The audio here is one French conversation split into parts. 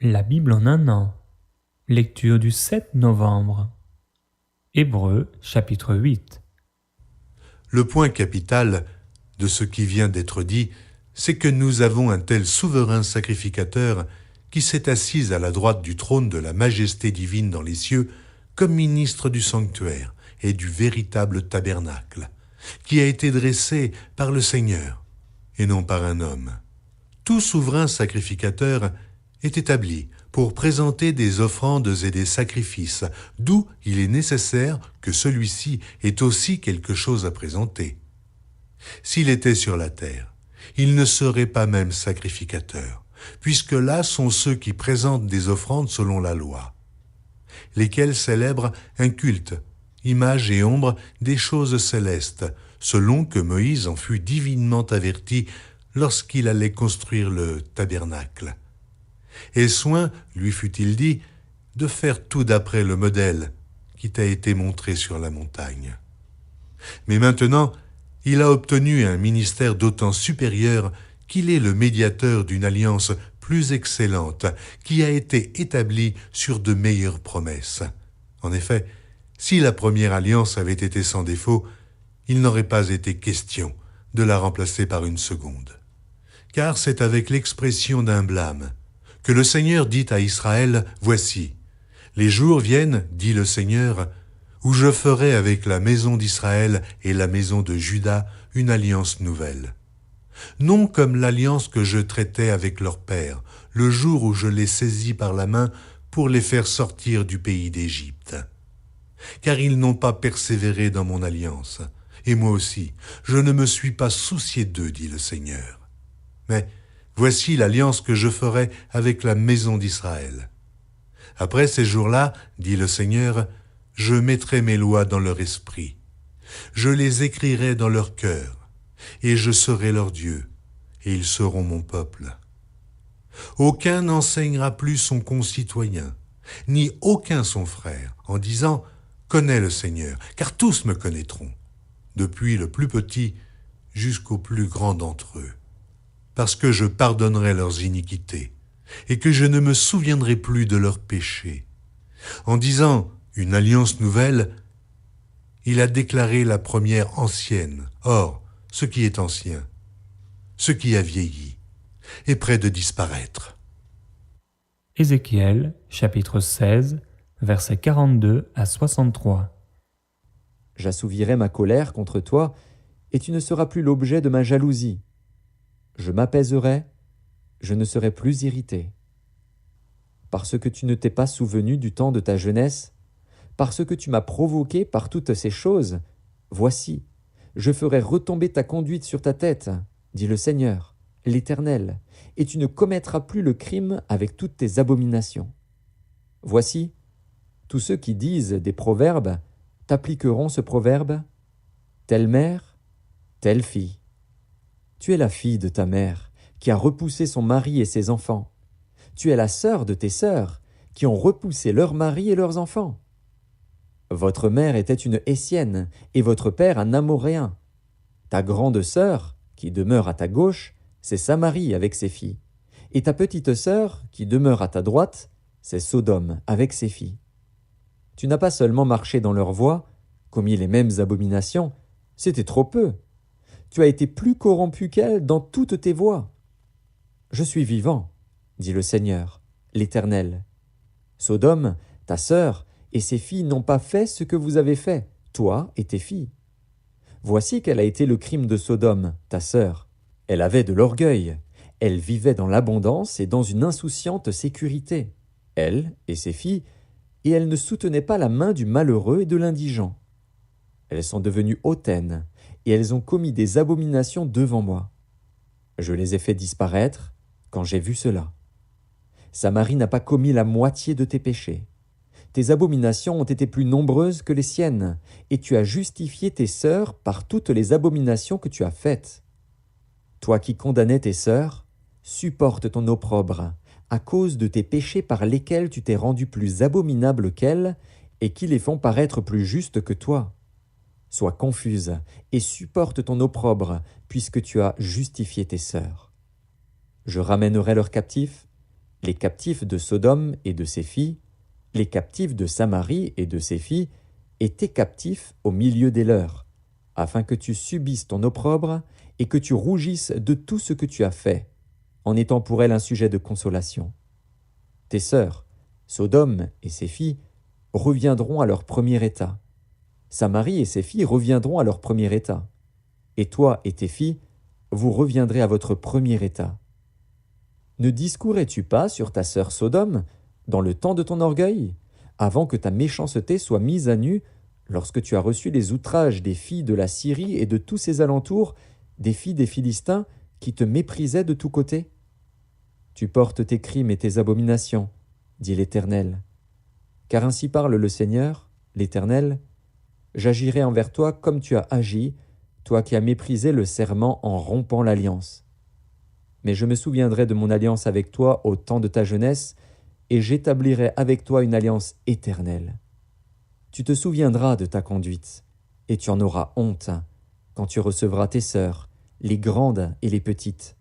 La Bible en un an. Lecture du 7 novembre. Hébreux, chapitre 8. Le point capital de ce qui vient d'être dit, c'est que nous avons un tel souverain sacrificateur qui s'est assis à la droite du trône de la majesté divine dans les cieux comme ministre du sanctuaire et du véritable tabernacle, qui a été dressé par le Seigneur et non par un homme. Tout souverain sacrificateur est établi pour présenter des offrandes et des sacrifices, d'où il est nécessaire que celui-ci ait aussi quelque chose à présenter. S'il était sur la terre, il ne serait pas même sacrificateur, puisque là sont ceux qui présentent des offrandes selon la loi, lesquels célèbrent un culte, image et ombre des choses célestes, selon que Moïse en fut divinement averti lorsqu'il allait construire le tabernacle. Et soin, lui fut-il dit, de faire tout d'après le modèle qui t'a été montré sur la montagne. Mais maintenant, il a obtenu un ministère d'autant supérieur qu'il est le médiateur d'une alliance plus excellente, qui a été établie sur de meilleures promesses. En effet, si la première alliance avait été sans défaut, il n'aurait pas été question de la remplacer par une seconde. Car c'est avec l'expression d'un blâme que le Seigneur dit à Israël, « Voici, les jours viennent, dit le Seigneur, où je ferai avec la maison d'Israël et la maison de Juda une alliance nouvelle. Non comme l'alliance que je traitais avec leur père, le jour où je les saisis par la main pour les faire sortir du pays d'Égypte. Car ils n'ont pas persévéré dans mon alliance, et moi aussi, je ne me suis pas soucié d'eux, dit le Seigneur. Mais voici l'alliance que je ferai avec la maison d'Israël. Après ces jours-là, dit le Seigneur, je mettrai mes lois dans leur esprit. Je les écrirai dans leur cœur, et je serai leur Dieu, et ils seront mon peuple. Aucun n'enseignera plus son concitoyen, ni aucun son frère, en disant « Connais le Seigneur », car tous me connaîtront, depuis le plus petit jusqu'au plus grand d'entre eux. Parce que je pardonnerai leurs iniquités, et que je ne me souviendrai plus de leurs péchés. En disant une alliance nouvelle, il a déclaré la première ancienne. Or, ce qui est ancien, ce qui a vieilli, est près de disparaître. Ézéchiel, chapitre 16, versets 42 à 63. J'assouvirai ma colère contre toi, et tu ne seras plus l'objet de ma jalousie. Je m'apaiserai, je ne serai plus irrité. Parce que tu ne t'es pas souvenu du temps de ta jeunesse, parce que tu m'as provoqué par toutes ces choses, voici, je ferai retomber ta conduite sur ta tête, dit le Seigneur, l'Éternel, et tu ne commettras plus le crime avec toutes tes abominations. Voici, tous ceux qui disent des proverbes t'appliqueront ce proverbe, telle mère, telle fille. Tu es la fille de ta mère, qui a repoussé son mari et ses enfants. Tu es la sœur de tes sœurs, qui ont repoussé leurs maris et leurs enfants. Votre mère était une Hessienne, et votre père un Amoréen. Ta grande sœur, qui demeure à ta gauche, c'est Samarie avec ses filles. Et ta petite sœur, qui demeure à ta droite, c'est Sodome avec ses filles. Tu n'as pas seulement marché dans leurs voies, commis les mêmes abominations, c'était trop peu. Tu as été plus corrompu qu'elles dans toutes tes voies. Je suis vivant, dit le Seigneur, l'Éternel. Sodome, ta sœur, et ses filles n'ont pas fait ce que vous avez fait, toi et tes filles. Voici quel a été le crime de Sodome, ta sœur. Elle avait de l'orgueil. Elle vivait dans l'abondance et dans une insouciante sécurité. Elle et ses filles, et elle ne soutenait pas la main du malheureux et de l'indigent. Elles sont devenues hautaines, et elles ont commis des abominations devant moi. Je les ai fait disparaître quand j'ai vu cela. Samarie n'a pas commis la moitié de tes péchés. Tes abominations ont été plus nombreuses que les siennes, et tu as justifié tes sœurs par toutes les abominations que tu as faites. Toi qui condamnais tes sœurs, supporte ton opprobre, à cause de tes péchés par lesquels tu t'es rendu plus abominable qu'elles, et qui les font paraître plus justes que toi. Sois confuse et supporte ton opprobre, puisque tu as justifié tes sœurs. Je ramènerai leurs captifs, les captifs de Sodome et de ses filles, les captifs de Samarie et de ses filles, et tes captifs au milieu des leurs, afin que tu subisses ton opprobre et que tu rougisses de tout ce que tu as fait, en étant pour elles un sujet de consolation. Tes sœurs, Sodome et ses filles, reviendront à leur premier état. Samarie et ses filles reviendront à leur premier état. Et toi et tes filles, vous reviendrez à votre premier état. Ne discourais-tu pas sur ta sœur Sodome, dans le temps de ton orgueil, avant que ta méchanceté soit mise à nu, lorsque tu as reçu les outrages des filles de la Syrie et de tous ses alentours, des filles des Philistins, qui te méprisaient de tous côtés? Tu portes tes crimes et tes abominations, dit l'Éternel. Car ainsi parle le Seigneur, l'Éternel, j'agirai envers toi comme tu as agi, toi qui as méprisé le serment en rompant l'alliance. Mais je me souviendrai de mon alliance avec toi au temps de ta jeunesse, et j'établirai avec toi une alliance éternelle. Tu te souviendras de ta conduite, et tu en auras honte, quand tu recevras tes sœurs, les grandes et les petites.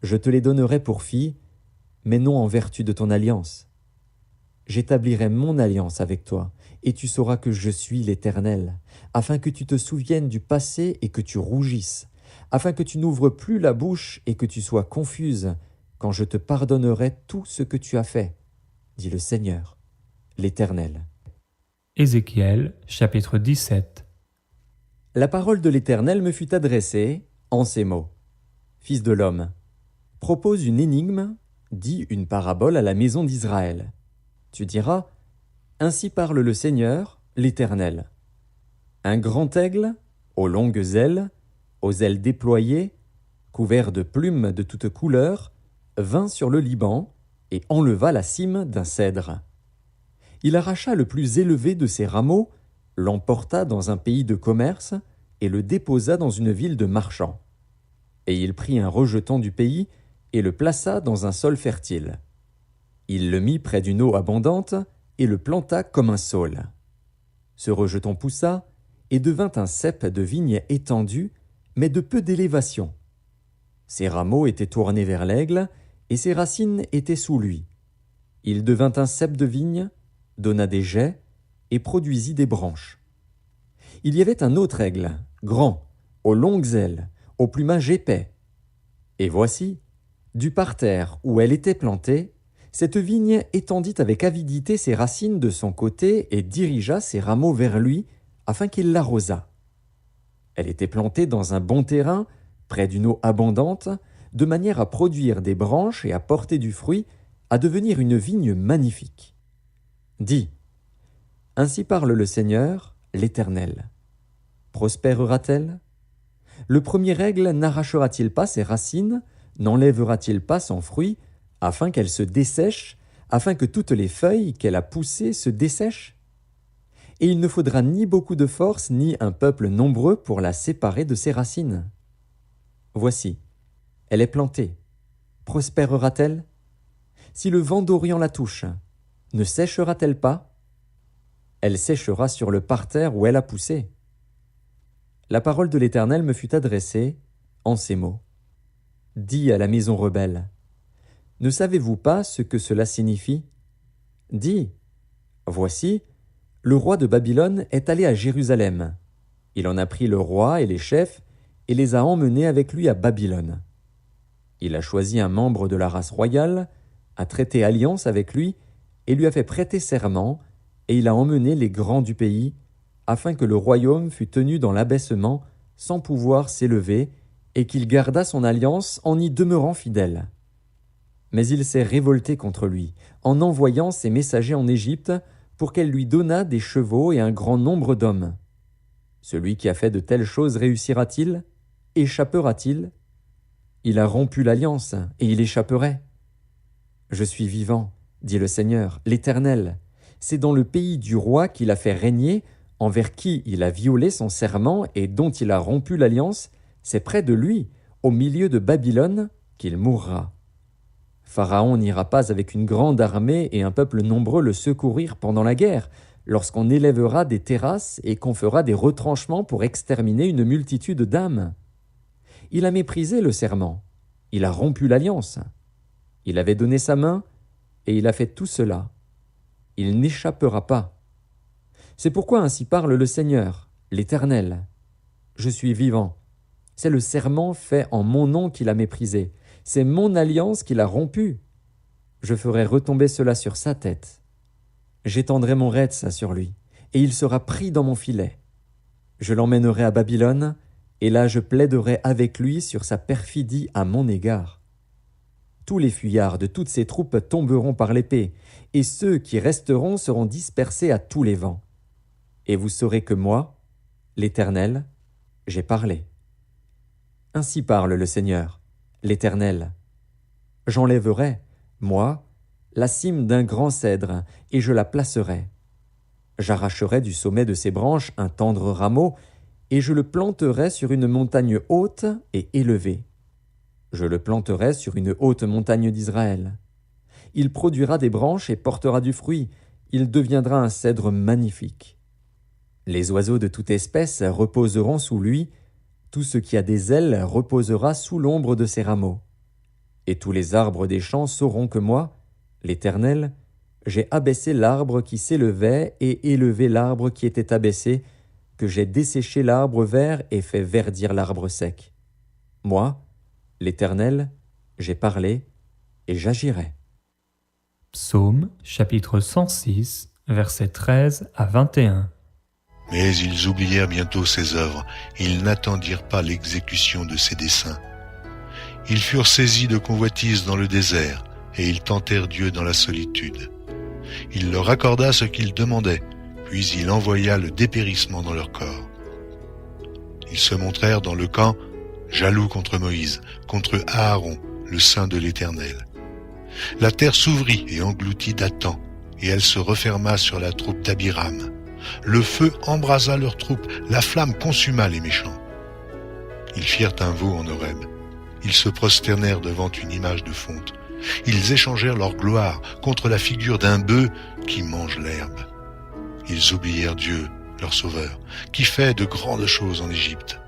Je te les donnerai pour filles, mais non en vertu de ton alliance. J'établirai mon alliance avec toi, et tu sauras que je suis l'Éternel, afin que tu te souviennes du passé et que tu rougisses, afin que tu n'ouvres plus la bouche et que tu sois confuse, quand je te pardonnerai tout ce que tu as fait, dit le Seigneur, l'Éternel. Ézéchiel, chapitre 17. La parole de l'Éternel me fut adressée en ces mots. Fils de l'homme, propose une énigme, dis une parabole à la maison d'Israël. Tu diras, ainsi parle le Seigneur, l'Éternel. Un grand aigle, aux longues ailes, aux ailes déployées, couvert de plumes de toutes couleurs, vint sur le Liban et enleva la cime d'un cèdre. Il arracha le plus élevé de ses rameaux, l'emporta dans un pays de commerce et le déposa dans une ville de marchands. Et il prit un rejeton du pays et le plaça dans un sol fertile. Il le mit près d'une eau abondante et le planta comme un saule. Ce rejeton poussa et devint un cep de vigne étendu, mais de peu d'élévation. Ses rameaux étaient tournés vers l'aigle, et ses racines étaient sous lui. Il devint un cep de vigne, donna des jets, et produisit des branches. Il y avait un autre aigle, grand, aux longues ailes, au plumage épais. Et voici, du parterre où elle était plantée, cette vigne étendit avec avidité ses racines de son côté et dirigea ses rameaux vers lui, afin qu'il l'arrosât. Elle était plantée dans un bon terrain, près d'une eau abondante, de manière à produire des branches et à porter du fruit, à devenir une vigne magnifique. Dis, ainsi parle le Seigneur, l'Éternel. Prospérera-t-elle? Le premier aigle n'arrachera-t-il pas ses racines, n'enlèvera-t-il pas son fruit, afin qu'elle se dessèche, afin que toutes les feuilles qu'elle a poussées se dessèchent? Et il ne faudra ni beaucoup de force, ni un peuple nombreux pour la séparer de ses racines. Voici, elle est plantée. Prospérera-t-elle? Si le vent d'Orient la touche, ne séchera-t-elle pas? Elle séchera sur le parterre où elle a poussé. La parole de l'Éternel me fut adressée en ces mots. Dis à la maison rebelle, ne savez-vous pas ce que cela signifie? Dis, voici, le roi de Babylone est allé à Jérusalem. Il en a pris le roi et les chefs et les a emmenés avec lui à Babylone. Il a choisi un membre de la race royale, a traité alliance avec lui et lui a fait prêter serment, et il a emmené les grands du pays, afin que le royaume fût tenu dans l'abaissement, sans pouvoir s'élever, et qu'il gardât son alliance en y demeurant fidèle. Mais il s'est révolté contre lui, en envoyant ses messagers en Égypte, pour qu'elle lui donnât des chevaux et un grand nombre d'hommes. Celui qui a fait de telles choses réussira-t-il? Échappera-t-il? Il a rompu l'alliance, et il échapperait. Je suis vivant, dit le Seigneur, l'Éternel. C'est dans le pays du roi qu'il a fait régner, envers qui il a violé son serment et dont il a rompu l'alliance, c'est près de lui, au milieu de Babylone, qu'il mourra. Pharaon n'ira pas avec une grande armée et un peuple nombreux le secourir pendant la guerre, lorsqu'on élèvera des terrasses et qu'on fera des retranchements pour exterminer une multitude d'âmes. Il a méprisé le serment, il a rompu l'alliance. Il avait donné sa main, et il a fait tout cela. Il n'échappera pas. C'est pourquoi ainsi parle le Seigneur, l'Éternel. Je suis vivant. C'est le serment fait en mon nom qu'il a méprisé. C'est mon alliance qu'il a rompue. Je ferai retomber cela sur sa tête. J'étendrai mon retz sur lui, et il sera pris dans mon filet. Je l'emmènerai à Babylone, et là je plaiderai avec lui sur sa perfidie à mon égard. Tous les fuyards de toutes ses troupes tomberont par l'épée, et ceux qui resteront seront dispersés à tous les vents. Et vous saurez que moi, l'Éternel, j'ai parlé. Ainsi parle le Seigneur, l'Éternel. J'enlèverai, moi, la cime d'un grand cèdre, et je la placerai. J'arracherai du sommet de ses branches un tendre rameau, et je le planterai sur une montagne haute et élevée. Je le planterai sur une haute montagne d'Israël. Il produira des branches et portera du fruit. Il deviendra un cèdre magnifique. Les oiseaux de toute espèce reposeront sous lui. Tout ce qui a des ailes reposera sous l'ombre de ses rameaux. Et tous les arbres des champs sauront que moi, l'Éternel, j'ai abaissé l'arbre qui s'élevait et élevé l'arbre qui était abaissé, que j'ai desséché l'arbre vert et fait verdir l'arbre sec. Moi, l'Éternel, j'ai parlé et j'agirai. Psaume chapitre 106, versets 13 à 21. Mais ils oublièrent bientôt ses œuvres, ils n'attendirent pas l'exécution de ses desseins. Ils furent saisis de convoitise dans le désert, et ils tentèrent Dieu dans la solitude. Il leur accorda ce qu'ils demandaient, puis il envoya le dépérissement dans leur corps. Ils se montrèrent dans le camp, jaloux contre Moïse, contre Aaron, le saint de l'Éternel. La terre s'ouvrit et engloutit Dathan, et elle se referma sur la troupe d'Abiram. Le feu embrasa leur troupe, la flamme consuma les méchants. Ils firent un veau en Horeb. Ils se prosternèrent devant une image de fonte. Ils échangèrent leur gloire contre la figure d'un bœuf qui mange l'herbe. Ils oublièrent Dieu, leur sauveur, qui fait de grandes choses en Égypte.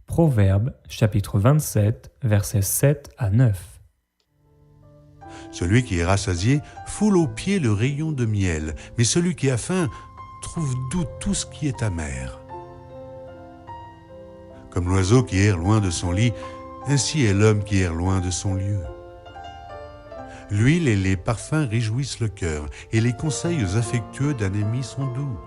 Proverbes chapitre 27, versets 7 à 9. Celui qui est rassasié foule aux pieds le rayon de miel, mais celui qui a faim trouve doux tout ce qui est amer. Comme l'oiseau qui erre loin de son lit, ainsi est l'homme qui erre loin de son lieu. L'huile et les parfums réjouissent le cœur, et les conseils affectueux d'un ami sont doux.